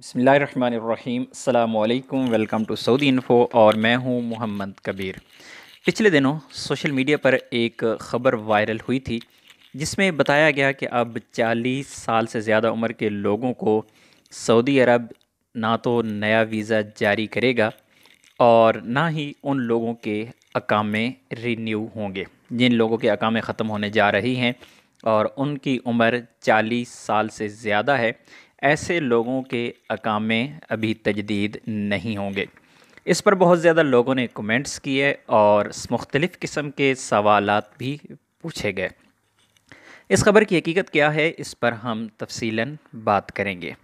बिस्मिल्लाहिर्रहमानिर्रहीम अस्सलामु अलैकुम। वेलकम टू सऊदी इन्फो और मैं हूं मोहम्मद कबीर। पिछले दिनों सोशल मीडिया पर एक ख़बर वायरल हुई थी जिसमें बताया गया कि अब 40 साल से ज़्यादा उम्र के लोगों को सऊदी अरब ना तो नया वीज़ा जारी करेगा और ना ही उन लोगों के अकामे रिन्यू होंगे जिन लोगों के अकामे ख़त्म होने जा रही हैं और उनकी उम्र 40 साल से ज़्यादा है। ऐसे लोगों के अकामे अभी तजदीद नहीं होंगे। इस पर बहुत ज़्यादा लोगों ने कमेंट्स किए और मुख्तलिफ़ किस्म के सवालात भी पूछे गए। इस खबर की हकीकत क्या है, इस पर हम तफसीलन बात करेंगे।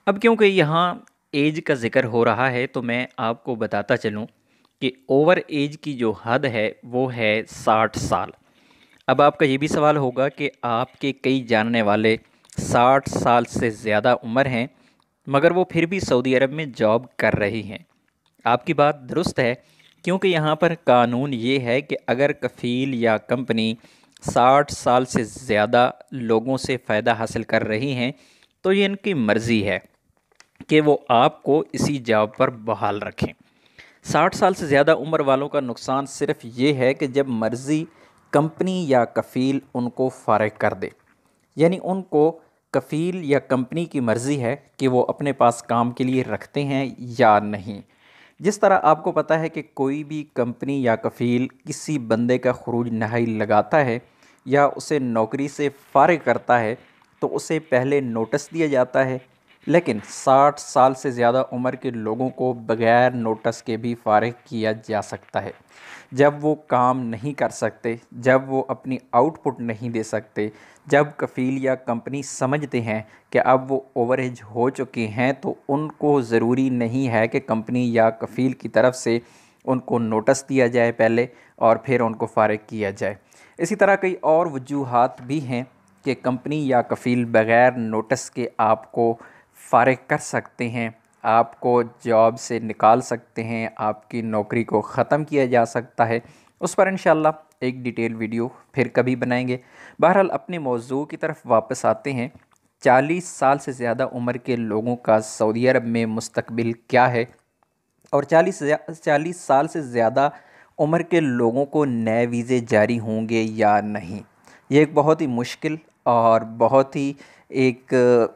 अब क्योंकि यहाँ एज का ज़िक्र हो रहा है तो मैं आपको बताता चलूँ कि ओवर एज की जो हद है वो है 60 साल। अब आपका ये भी सवाल होगा कि आपके कई जानने वाले 60 साल से ज़्यादा उम्र हैं मगर वो फिर भी सऊदी अरब में जॉब कर रही हैं। आपकी बात दुरुस्त है, क्योंकि यहाँ पर कानून ये है कि अगर कफ़ील या कंपनी 60 साल से ज़्यादा लोगों से फ़ायदा हासिल कर रही हैं तो ये इनकी मर्ज़ी है कि वो आपको इसी जॉब पर बहाल रखें। 60 साल से ज़्यादा उम्र वालों का नुकसान सिर्फ ये है कि जब मर्ज़ी कंपनी या कफ़ील उनको फ़ारिग कर दे, यानी उनको कफ़ील या कंपनी की मर्ज़ी है कि वो अपने पास काम के लिए रखते हैं या नहीं। जिस तरह आपको पता है कि कोई भी कंपनी या कफ़ील किसी बंदे का खरूज नहाई लगाता है या उसे नौकरी से फ़ारिग करता है तो उसे पहले नोटिस दिया जाता है, लेकिन 60 साल से ज़्यादा उम्र के लोगों को बग़ैर नोटिस के भी फ़ारिग किया जा सकता है। जब वो काम नहीं कर सकते, जब वो अपनी आउटपुट नहीं दे सकते, जब कफ़ील या कंपनी समझते हैं कि अब वो ओवर एज हो चुके हैं तो उनको ज़रूरी नहीं है कि कंपनी या कफ़ील की तरफ से उनको नोटिस दिया जाए पहले और फिर उनको फ़ारिग किया जाए। इसी तरह कई और वजूहात भी हैं कि कंपनी या कफ़ील बग़ैर नोटिस के आपको फ़ारिग कर सकते हैं, आपको जॉब से निकाल सकते हैं, आपकी नौकरी को ख़त्म किया जा सकता है। उस पर इंशाअल्लाह एक डिटेल वीडियो फिर कभी बनाएंगे। बहरहाल अपने मौजू की तरफ वापस आते हैं। 40 साल से ज़्यादा उम्र के लोगों का सऊदी अरब में मुस्तकबिल क्या है और 40 साल से ज़्यादा उम्र के लोगों को नए वीज़े जारी होंगे या नहीं। ये एक बहुत ही मुश्किल और बहुत ही एक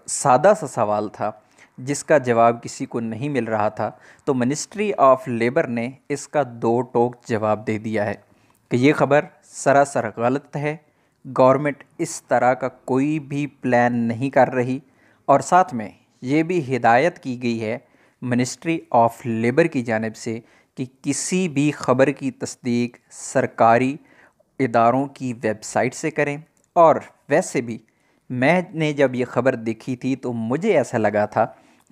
सादा सा सवाल था जिसका जवाब किसी को नहीं मिल रहा था। तो मिनिस्ट्री ऑफ लेबर ने इसका दो टोक जवाब दे दिया है कि ये ख़बर सरासर गलत है। गवर्नमेंट इस तरह का कोई भी प्लान नहीं कर रही और साथ में ये भी हिदायत की गई है मिनिस्ट्री ऑफ लेबर की जानिब से कि किसी भी ख़बर की तस्दीक सरकारी इदारों की वेबसाइट से करें। और वैसे भी मैंने जब ये ख़बर देखी थी तो मुझे ऐसा लगा था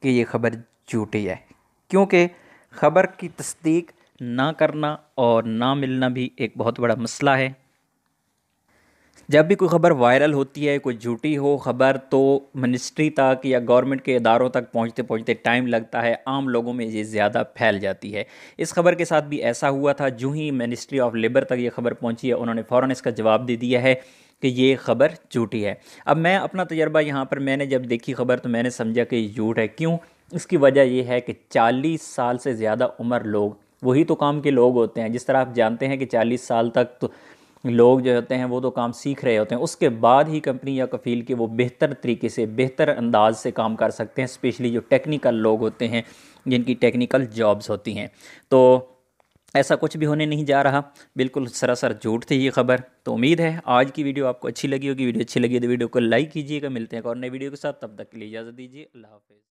कि ये ख़बर झूठी है, क्योंकि ख़बर की तस्दीक ना करना और ना मिलना भी एक बहुत बड़ा मसला है। जब भी कोई ख़बर वायरल होती है, कोई झूठी हो ख़बर, तो मिनिस्ट्री तक या गवर्नमेंट के इदारों तक पहुंचते पहुंचते टाइम लगता है, आम लोगों में ये ज़्यादा फैल जाती है। इस खबर के साथ भी ऐसा हुआ था। जो ही मिनिस्ट्री ऑफ लेबर तक ये खबर पहुंची है उन्होंने फ़ौरन इसका जवाब दे दिया है कि ये ख़बर झूठी है। अब मैं अपना तजर्बा यहाँ पर, मैंने जब देखी ख़बर तो मैंने समझा कि ये झूठ है। क्यों? इसकी वजह यह है कि 40 साल से ज़्यादा उम्र लोग वही तो काम के लोग होते हैं। जिस तरह आप जानते हैं कि 40 साल तक तो लोग जो होते हैं वो तो काम सीख रहे होते हैं, उसके बाद ही कंपनी या कफ़ील के वो बेहतर तरीके से, बेहतर अंदाज से काम कर सकते हैं, स्पेशली जो टेक्निकल लोग होते हैं जिनकी टेक्निकल जॉब्स होती हैं। तो ऐसा कुछ भी होने नहीं जा रहा, बिल्कुल सरासर झूठ थी ये खबर। तो उम्मीद है आज की वीडियो आपको अच्छी लगी होगी। वीडियो अच्छी लगी तो वीडियो को लाइक कीजिएगा। मिलते हैं एक और नई वीडियो के साथ, तब तक के लिए इजाज़त दीजिए। अल्लाह हाफ़िज़।